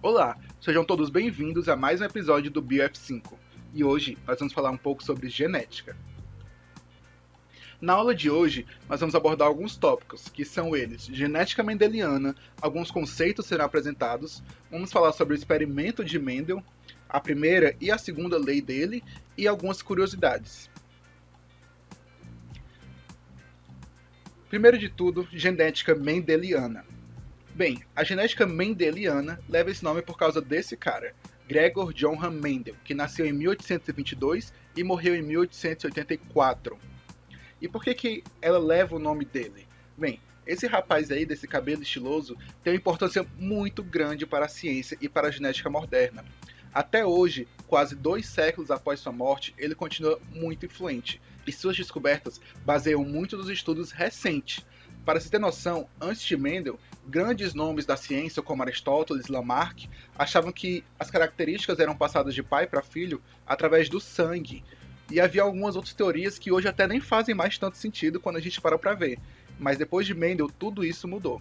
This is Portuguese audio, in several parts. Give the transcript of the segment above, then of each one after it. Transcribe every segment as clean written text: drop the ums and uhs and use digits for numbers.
Olá, sejam todos bem-vindos a mais um episódio do BioF5 e hoje nós vamos falar um pouco sobre genética. Na aula de hoje, nós vamos abordar alguns tópicos, que são eles: genética mendeliana, alguns conceitos serão apresentados, vamos falar sobre o experimento de Mendel, a primeira e a segunda lei dele e algumas curiosidades. Primeiro de tudo, genética mendeliana. Bem, a genética mendeliana leva esse nome por causa desse cara, Gregor Johann Mendel, que nasceu em 1822 e morreu em 1884. E por que ela leva o nome dele? Bem, esse rapaz aí, desse cabelo estiloso, tem uma importância muito grande para a ciência e para a genética moderna. Até hoje, quase 2 séculos após sua morte, ele continua muito influente, e suas descobertas baseiam muito dos estudos recentes. Para se ter noção, antes de Mendel, grandes nomes da ciência, como Aristóteles e Lamarck, achavam que as características eram passadas de pai para filho através do sangue. E havia algumas outras teorias que hoje até nem fazem mais tanto sentido quando a gente para ver. Mas depois de Mendel, tudo isso mudou.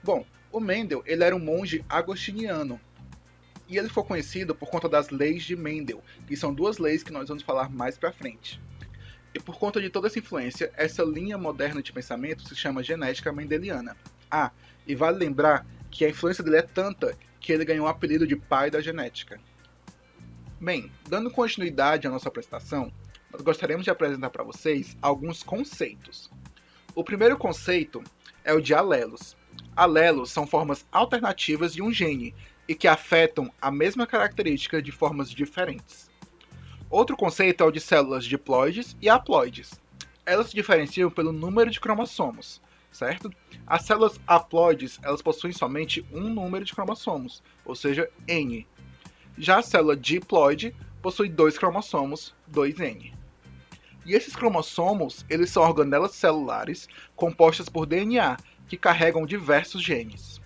Bom, o Mendel ele era um monge agostiniano. E ele ficou conhecido por conta das leis de Mendel, que são 2 leis que nós vamos falar mais para frente. E por conta de toda essa influência, essa linha moderna de pensamento se chama genética mendeliana. E vale lembrar que a influência dele é tanta que ele ganhou o apelido de pai da genética. Bem, dando continuidade à nossa apresentação, nós gostaríamos de apresentar para vocês alguns conceitos. O primeiro conceito é o de alelos. Alelos são formas alternativas de um gene e que afetam a mesma característica de formas diferentes. Outro conceito é o de células diploides e haploides. Elas se diferenciam pelo número de cromossomos, certo? As células haploides, elas possuem somente um número de cromossomos, ou seja, N. Já a célula diploide possui 2 cromossomos, 2N. E esses cromossomos, eles são organelas celulares compostas por DNA, que carregam diversos genes.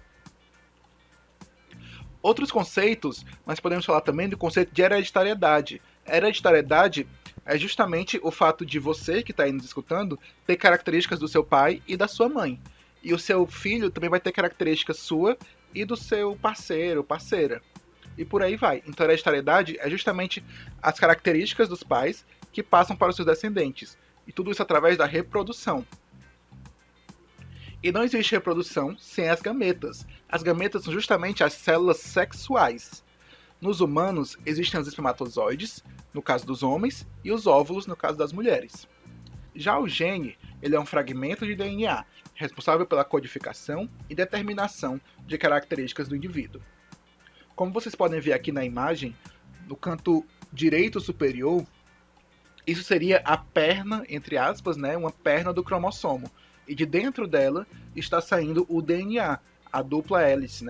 Outros conceitos, nós podemos falar também do conceito de hereditariedade. Hereditariedade é justamente o fato de você, que está aí nos escutando, ter características do seu pai e da sua mãe. E o seu filho também vai ter características sua e do seu parceiro, parceira. E por aí vai. Então, a hereditariedade é justamente as características dos pais que passam para os seus descendentes. E tudo isso através da reprodução. E não existe reprodução sem as gametas. As gametas são justamente as células sexuais. Nos humanos, existem os espermatozoides, no caso dos homens, e os óvulos, no caso das mulheres. Já o gene, ele é um fragmento de DNA, responsável pela codificação e determinação de características do indivíduo. Como vocês podem ver aqui na imagem, no canto direito superior, isso seria a perna, entre aspas, uma perna do cromossomo. E de dentro dela está saindo o DNA, a dupla hélice,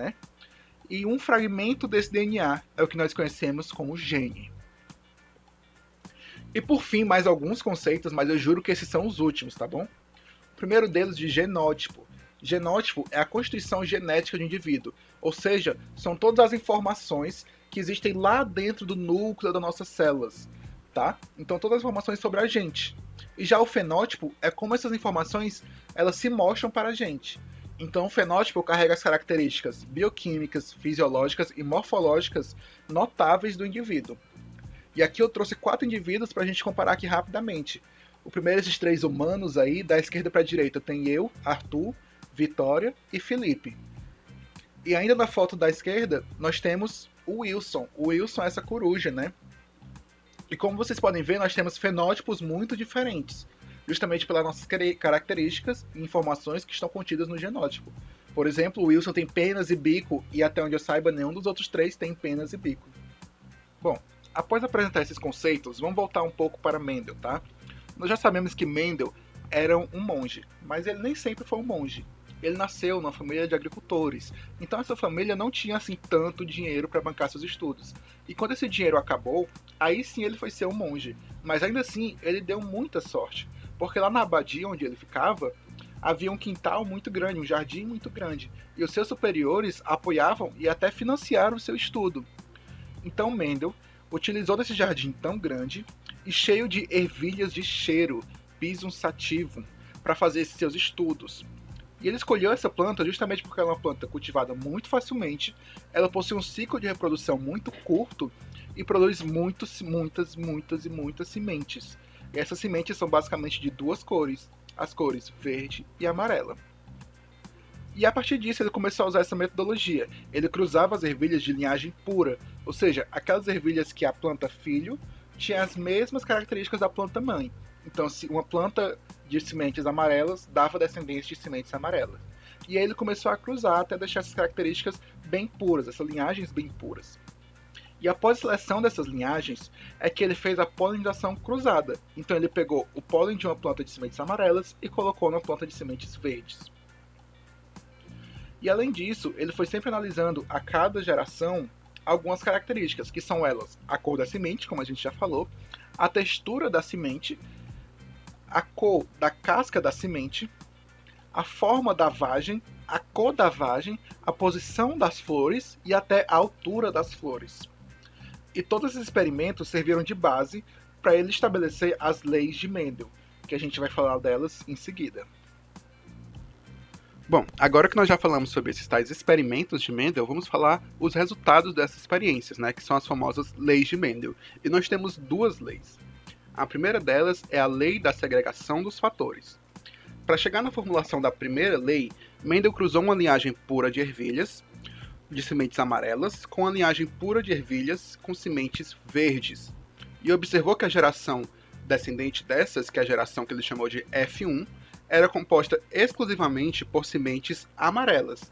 E um fragmento desse DNA é o que nós conhecemos como gene. E por fim, mais alguns conceitos, mas eu juro que esses são os últimos, tá bom? O primeiro deles de genótipo. Genótipo é a constituição genética do indivíduo, ou seja, são todas as informações que existem lá dentro do núcleo das nossas células, tá? Então todas as informações sobre a gente. E já o fenótipo é como essas informações elas se mostram para a gente. Então o fenótipo carrega as características bioquímicas, fisiológicas e morfológicas notáveis do indivíduo. E aqui eu trouxe 4 indivíduos para a gente comparar aqui rapidamente. O primeiro desses 3 humanos aí, da esquerda para a direita, tem eu, Arthur, Vitória e Felipe. E ainda na foto da esquerda, nós temos o Wilson. O Wilson é essa coruja, E como vocês podem ver, nós temos fenótipos muito diferentes, justamente pelas nossas características e informações que estão contidas no genótipo. Por exemplo, o Wilson tem penas e bico, e até onde eu saiba, nenhum dos outros 3 tem penas e bico. Bom, após apresentar esses conceitos, vamos voltar um pouco para Mendel, tá? Nós já sabemos que Mendel era um monge, mas ele nem sempre foi um monge. Ele nasceu numa família de agricultores, então essa família não tinha assim tanto dinheiro para bancar seus estudos. E quando esse dinheiro acabou, aí sim ele foi ser um monge. Mas ainda assim, ele deu muita sorte, porque lá na abadia onde ele ficava, havia um quintal muito grande, um jardim muito grande, e os seus superiores apoiavam e até financiaram o seu estudo. Então Mendel utilizou desse jardim tão grande e cheio de ervilhas de cheiro, Pisum sativum, para fazer esses seus estudos. E ele escolheu essa planta justamente porque ela é uma planta cultivada muito facilmente, ela possui um ciclo de reprodução muito curto e produz muitas sementes. E essas sementes são basicamente de duas cores, as cores verde e amarela. E a partir disso ele começou a usar essa metodologia. Ele cruzava as ervilhas de linhagem pura, ou seja, aquelas ervilhas que a planta filho tinha as mesmas características da planta mãe. Então, se uma planta de sementes amarelas dava descendência de sementes amarelas. E aí ele começou a cruzar até deixar essas características bem puras, essas linhagens bem puras. E após a seleção dessas linhagens, é que ele fez a polinização cruzada. Então ele pegou o pólen de uma planta de sementes amarelas e colocou na planta de sementes verdes. E além disso, ele foi sempre analisando a cada geração algumas características, que são elas a cor da semente, como a gente já falou, a textura da semente, a cor da casca da semente, a forma da vagem, a cor da vagem, a posição das flores e até a altura das flores. E todos esses experimentos serviram de base para ele estabelecer as leis de Mendel, que a gente vai falar delas em seguida. Bom, agora que nós já falamos sobre esses tais experimentos de Mendel, vamos falar os resultados dessas experiências, que são as famosas leis de Mendel. E nós temos duas leis. A primeira delas é a lei da segregação dos fatores. Para chegar na formulação da primeira lei, Mendel cruzou uma linhagem pura de ervilhas, de sementes amarelas, com a linhagem pura de ervilhas com sementes verdes. E observou que a geração descendente dessas, que é a geração que ele chamou de F1, era composta exclusivamente por sementes amarelas,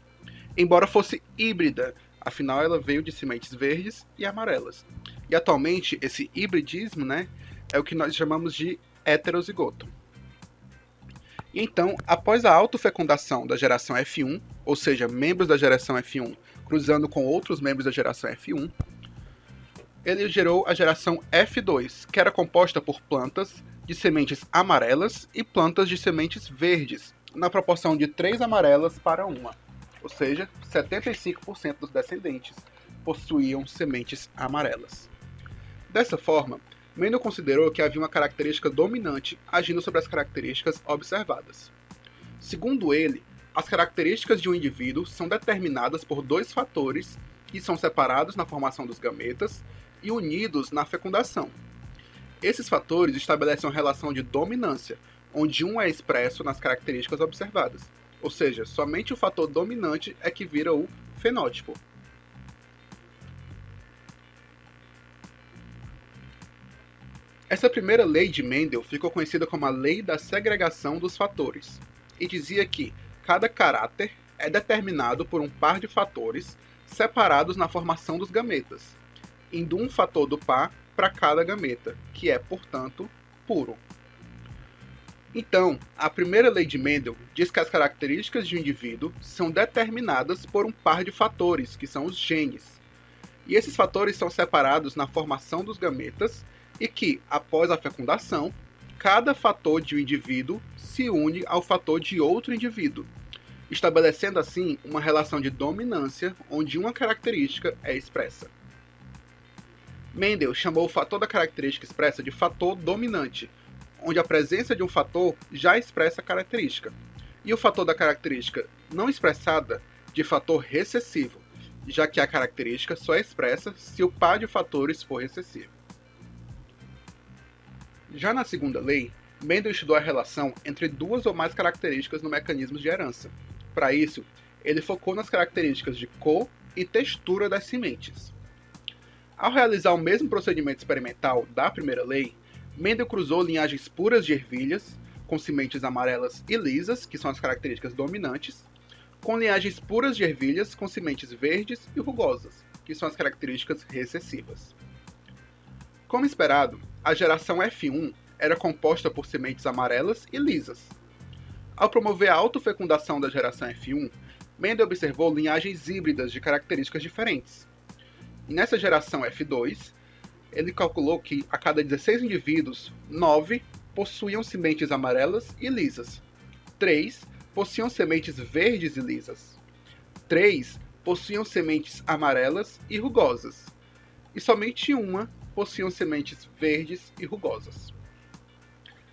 embora fosse híbrida, afinal ela veio de sementes verdes e amarelas. E atualmente esse hibridismo, é o que nós chamamos de heterozigoto. E então, após a autofecundação da geração F1, ou seja, membros da geração F1 cruzando com outros membros da geração F1, ele gerou a geração F2, que era composta por plantas de sementes amarelas e plantas de sementes verdes, na proporção de 3 amarelas para 1. Ou seja, 75% dos descendentes possuíam sementes amarelas. Dessa forma, Mendel considerou que havia uma característica dominante agindo sobre as características observadas. Segundo ele, as características de um indivíduo são determinadas por dois fatores que são separados na formação dos gametas e unidos na fecundação. Esses fatores estabelecem uma relação de dominância, onde um é expresso nas características observadas, ou seja, somente o fator dominante é que vira o fenótipo. Essa primeira lei de Mendel ficou conhecida como a lei da segregação dos fatores, e dizia que cada caráter é determinado por um par de fatores separados na formação dos gametas, indo um fator do par para cada gameta, que é, portanto, puro. Então, a primeira lei de Mendel diz que as características de um indivíduo são determinadas por um par de fatores, que são os genes. E esses fatores são separados na formação dos gametas e que, após a fecundação, cada fator de um indivíduo se une ao fator de outro indivíduo, estabelecendo assim uma relação de dominância onde uma característica é expressa. Mendel chamou o fator da característica expressa de fator dominante, onde a presença de um fator já expressa a característica, e o fator da característica não expressada de fator recessivo, já que a característica só é expressa se o par de fatores for recessivo. Já na segunda lei, Mendel estudou a relação entre duas ou mais características no mecanismo de herança. Para isso, ele focou nas características de cor e textura das sementes. Ao realizar o mesmo procedimento experimental da primeira lei, Mendel cruzou linhagens puras de ervilhas, com sementes amarelas e lisas, que são as características dominantes, com linhagens puras de ervilhas com sementes verdes e rugosas, que são as características recessivas. Como esperado, a geração F1 era composta por sementes amarelas e lisas. Ao promover a autofecundação da geração F1, Mendel observou linhagens híbridas de características diferentes. E nessa geração F2, ele calculou que a cada 16 indivíduos, 9 possuíam sementes amarelas e lisas, 3 possuíam sementes verdes e lisas, 3 possuíam sementes amarelas e rugosas, e somente uma possuíam sementes verdes e rugosas.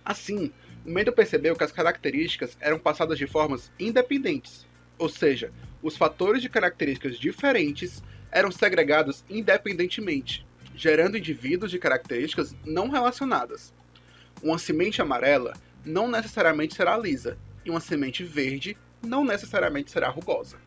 Assim, Mendel percebeu que as características eram passadas de formas independentes, ou seja, os fatores de características diferentes eram segregados independentemente, gerando indivíduos de características não relacionadas. Uma semente amarela não necessariamente será lisa, e uma semente verde não necessariamente será rugosa.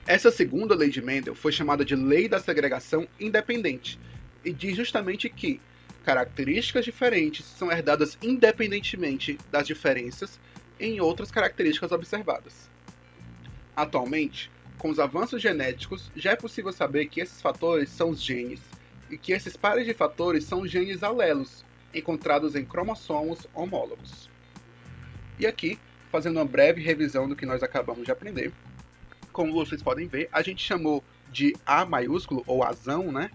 Essa segunda lei de Mendel foi chamada de Lei da Segregação Independente, e diz justamente que características diferentes são herdadas independentemente das diferenças em outras características observadas. Atualmente, com os avanços genéticos, já é possível saber que esses fatores são os genes e que esses pares de fatores são os genes alelos, encontrados em cromossomos homólogos. E aqui, fazendo uma breve revisão do que nós acabamos de aprender, como vocês podem ver, a gente chamou de A maiúsculo, ou azão, né?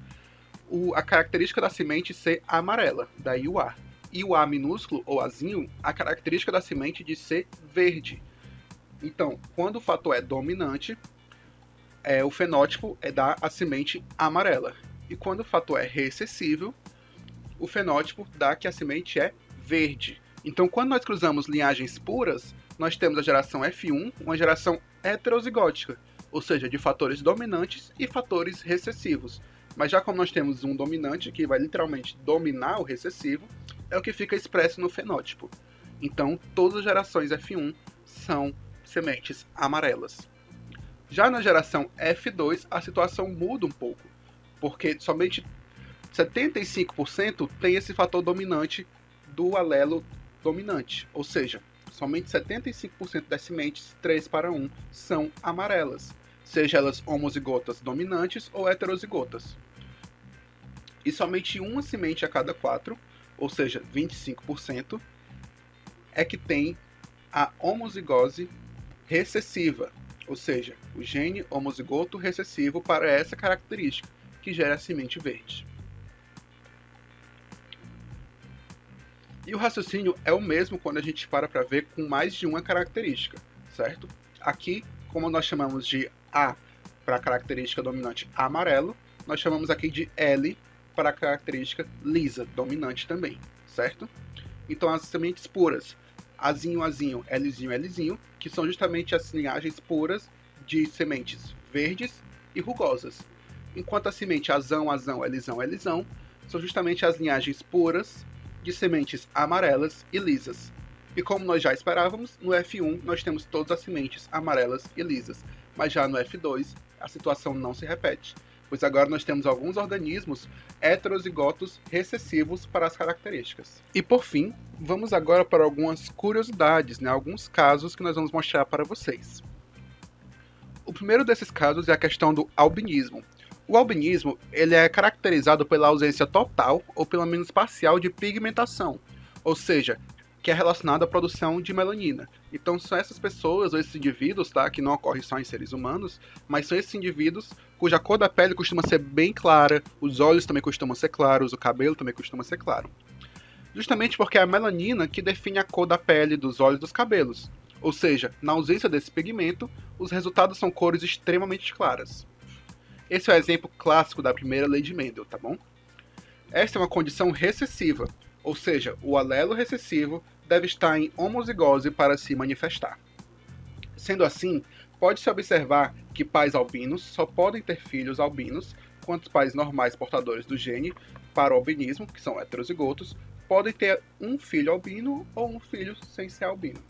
A característica da semente ser amarela, daí o A. E o A minúsculo, ou azinho, a característica da semente de ser verde. Então, quando o fator é dominante, o fenótipo é da a semente amarela. E quando o fator é recessivo, o fenótipo dá que a semente é verde. Então, quando nós cruzamos linhagens puras, nós temos a geração F1, uma geração heterozigótica, ou seja, de fatores dominantes e fatores recessivos. Mas já como nós temos um dominante, que vai literalmente dominar o recessivo, é o que fica expresso no fenótipo. Então, todas as gerações F1 são sementes amarelas. Já na geração F2, a situação muda um pouco, porque somente 75% tem esse fator dominante do alelo dominante, ou seja, somente 75% das sementes 3:1 são amarelas, seja elas homozigotas dominantes ou heterozigotas. E somente uma semente a cada 4, ou seja, 25%, é que tem a homozigose recessiva, ou seja, o gene homozigoto recessivo para essa característica, que gera a semente verde. E o raciocínio é o mesmo quando a gente para ver com mais de uma característica, certo? Aqui, como nós chamamos de A para a característica dominante amarelo, nós chamamos aqui de L para a característica lisa, dominante também, certo? Então as sementes puras, Azinho, Azinho, Lzinho, Lzinho, que são justamente as linhagens puras de sementes verdes e rugosas. Enquanto a semente Azão, Azão, Lzão, Lzão, são justamente as linhagens puras de sementes amarelas e lisas. E como nós já esperávamos, no F1 nós temos todas as sementes amarelas e lisas, mas já no F2 a situação não se repete, pois agora nós temos alguns organismos heterozigotos recessivos para as características. E por fim, vamos agora para algumas curiosidades, alguns casos que nós vamos mostrar para vocês. O primeiro desses casos é a questão do albinismo. O albinismo ele é caracterizado pela ausência total ou pelo menos parcial de pigmentação, ou seja, que é relacionado à produção de melanina. Então são essas pessoas ou esses indivíduos, que não ocorrem só em seres humanos, mas são esses indivíduos cuja cor da pele costuma ser bem clara, os olhos também costumam ser claros, o cabelo também costuma ser claro. Justamente porque é a melanina que define a cor da pele, dos olhos e dos cabelos. Ou seja, na ausência desse pigmento, os resultados são cores extremamente claras. Esse é o exemplo clássico da primeira lei de Mendel, tá bom? Esta é uma condição recessiva, ou seja, o alelo recessivo deve estar em homozigose para se manifestar. Sendo assim, pode-se observar que pais albinos só podem ter filhos albinos, enquanto pais normais portadores do gene para o albinismo, que são heterozigotos, podem ter um filho albino ou um filho sem ser albino.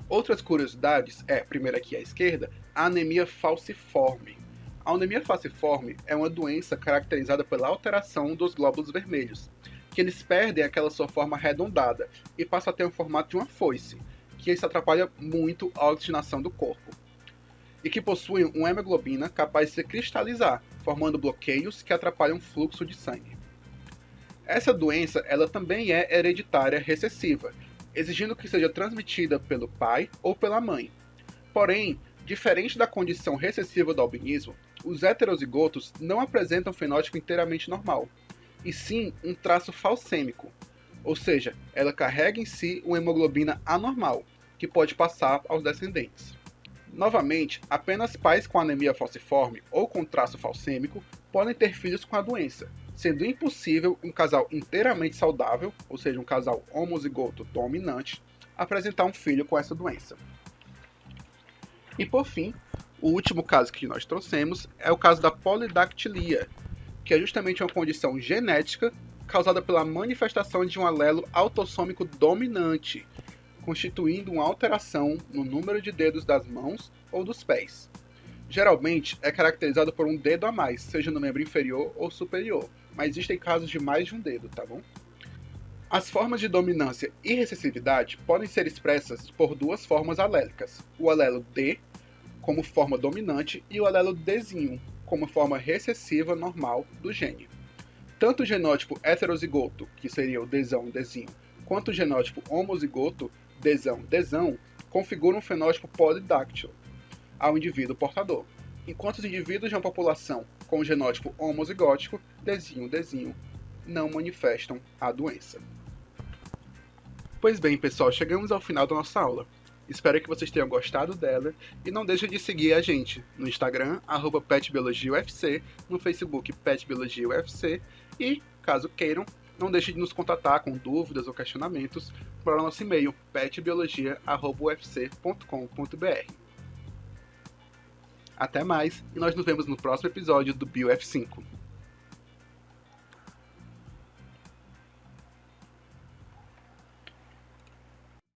Outras curiosidades primeiro aqui à esquerda, a anemia falciforme. A anemia falciforme é uma doença caracterizada pela alteração dos glóbulos vermelhos, que eles perdem aquela sua forma arredondada e passam a ter o formato de uma foice, que isso atrapalha muito a oxigenação do corpo, e que possuem uma hemoglobina capaz de se cristalizar, formando bloqueios que atrapalham o fluxo de sangue. Essa doença ela também é hereditária recessiva, exigindo que seja transmitida pelo pai ou pela mãe. Porém, diferente da condição recessiva do albinismo, os heterozigotos não apresentam fenótipo inteiramente normal, e sim um traço falcêmico, ou seja, ela carrega em si uma hemoglobina anormal, que pode passar aos descendentes. Novamente, apenas pais com anemia falciforme ou com traço falcêmico podem ter filhos com a doença, sendo impossível um casal inteiramente saudável, ou seja, um casal homozigoto dominante, apresentar um filho com essa doença. E por fim, o último caso que nós trouxemos é o caso da polidactilia, que é justamente uma condição genética causada pela manifestação de um alelo autossômico dominante, constituindo uma alteração no número de dedos das mãos ou dos pés. Geralmente é caracterizado por um dedo a mais, seja no membro inferior ou superior, mas existem casos de mais de um dedo, tá bom? As formas de dominância e recessividade podem ser expressas por duas formas alélicas: o alelo D, como forma dominante, e o alelo Dzinho, como forma recessiva normal do gene. Tanto o genótipo heterozigoto, que seria o Dzão-Dzinho, quanto o genótipo homozigoto, Dzão-Dzão, configuram um fenótipo polidáctilo ao indivíduo portador, enquanto os indivíduos de uma população com o genótipo homozigótico, Dzinho-Dzinho, não manifestam a doença. Pois bem, pessoal, chegamos ao final da nossa aula. Espero que vocês tenham gostado dela e não deixem de seguir a gente no Instagram, @petbiologiaufc, no Facebook petbiologiaufc e, caso queiram, não deixem de nos contatar com dúvidas ou questionamentos para o nosso e-mail petbiologia@ufc.com.br. Até mais e nós nos vemos no próximo episódio do BioF5.